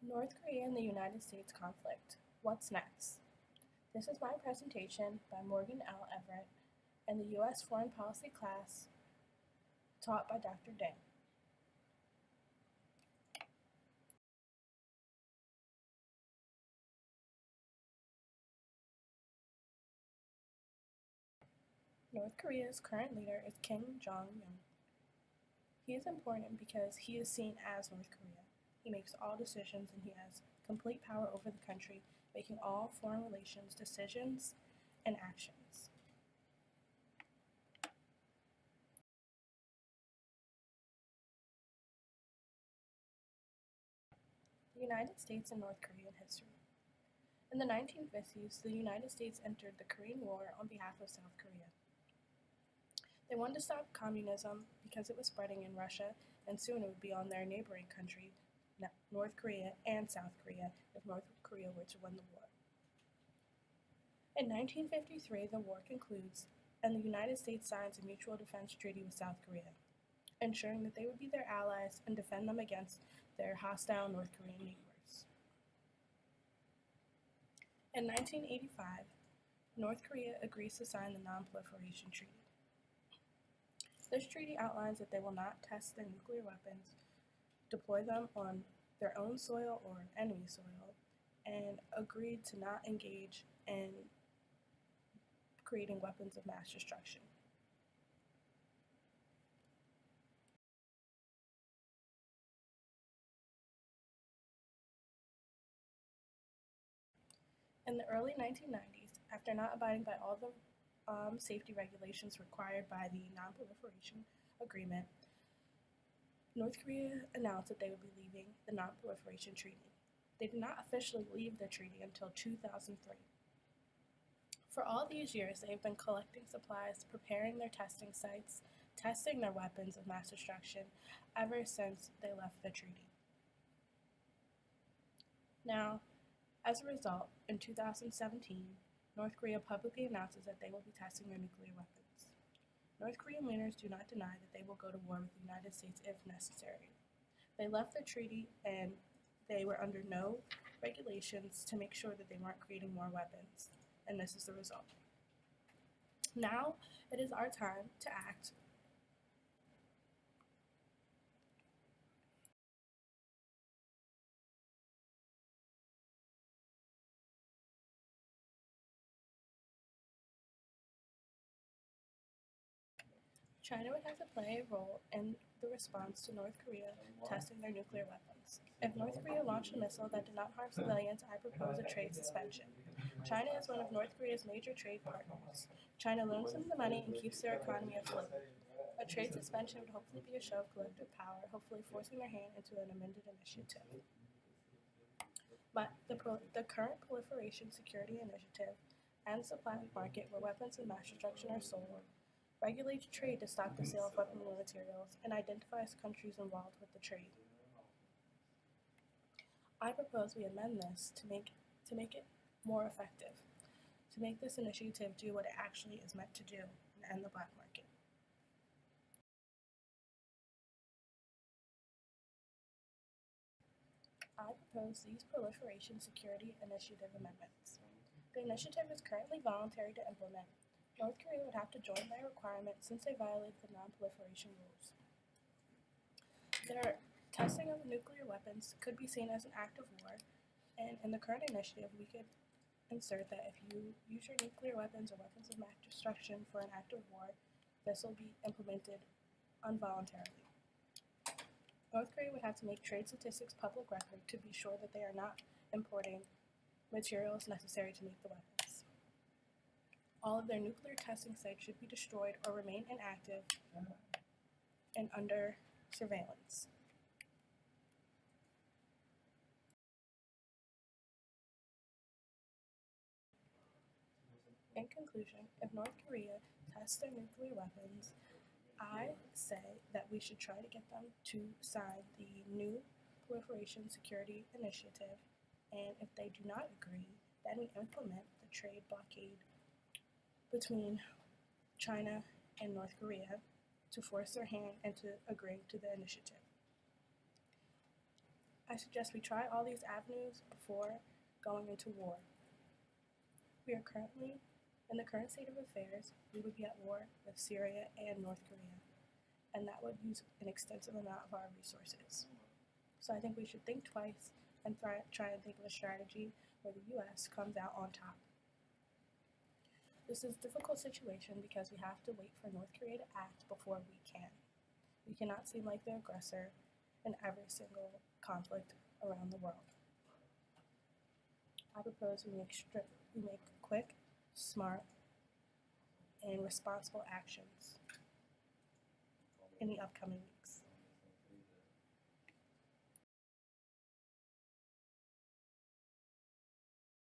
North Korea and the United States conflict. What's next? This is my presentation by Morgan L. Everett in the U.S. Foreign Policy class taught by Dr. Deng. North Korea's current leader is Kim Jong-un. He is important because he is seen as North Korea. He makes all decisions and he has complete power over the country, making all foreign relations decisions and actions. The United States and North Korean history. In the 1950s, the United States entered the Korean War on behalf of South Korea. They wanted to stop communism because it was spreading in Russia, and soon it would be on their neighboring country, North Korea and South Korea, if North Korea were to win the war. In 1953, the war concludes, and the United States signs a mutual defense treaty with South Korea, ensuring that they would be their allies and defend them against their hostile North Korean neighbors. In 1985, North Korea agrees to sign the Non-Proliferation Treaty. This treaty outlines that they will not test their nuclear weapons, deploy them on their own soil or enemy soil, and agreed to not engage in creating weapons of mass destruction. In the early 1990s, after not abiding by all the safety regulations required by the Non-Proliferation Agreement, North Korea announced that they would be leaving the Non-Proliferation Treaty. They did not officially leave the treaty until 2003. For all these years, they have been collecting supplies, preparing their testing sites, testing their weapons of mass destruction ever since they left the treaty. Now, as a result, in 2017, North Korea publicly announces that they will be testing their nuclear weapons. North Korean leaders do not deny that they will go to war with the United States if necessary. They left the treaty and they were under no regulations to make sure that they weren't creating more weapons, and this is the result. Now it is our time to act. China would have to play a role in the response to North Korea testing their nuclear weapons. If North Korea launched a missile that did not harm civilians, I propose a trade suspension. China is one of North Korea's major trade partners. China loans them the money and keeps their economy afloat. A trade suspension would hopefully be a show of collective power, hopefully forcing their hand into an amended initiative. But the current Proliferation Security Initiative and supply market where weapons of mass destruction are sold regulates trade to stop the sale of weaponry materials, and identifies countries involved with the trade. I propose we amend this to make it more effective, to make this initiative do what it actually is meant to do and end the black market. I propose these Proliferation Security Initiative amendments. The initiative is currently voluntary to implement. North Korea would have to join by requirement since they violated the non-proliferation rules. Their testing of nuclear weapons could be seen as an act of war, and in the current initiative we could insert that if you use your nuclear weapons or weapons of mass destruction for an act of war, this will be implemented involuntarily. North Korea would have to make trade statistics public record to be sure that they are not importing materials necessary to make the weapons. All of their nuclear testing sites should be destroyed or remain inactive and under surveillance. In conclusion, if North Korea tests their nuclear weapons, I say that we should try to get them to sign the new Proliferation Security Initiative, and if they do not agree, then we implement the trade blockade between China and North Korea to force their hand into agreeing to the initiative. I suggest we try all these avenues before going into war. We are currently, in the current state of affairs, we would be at war with Syria and North Korea, and that would use an extensive amount of our resources. So I think we should think twice and try and think of a strategy where the U.S. comes out on top. This is a difficult situation because we have to wait for North Korea to act before we can. We cannot seem like the aggressor in every single conflict around the world. I propose we make quick, smart, and responsible actions in the upcoming weeks.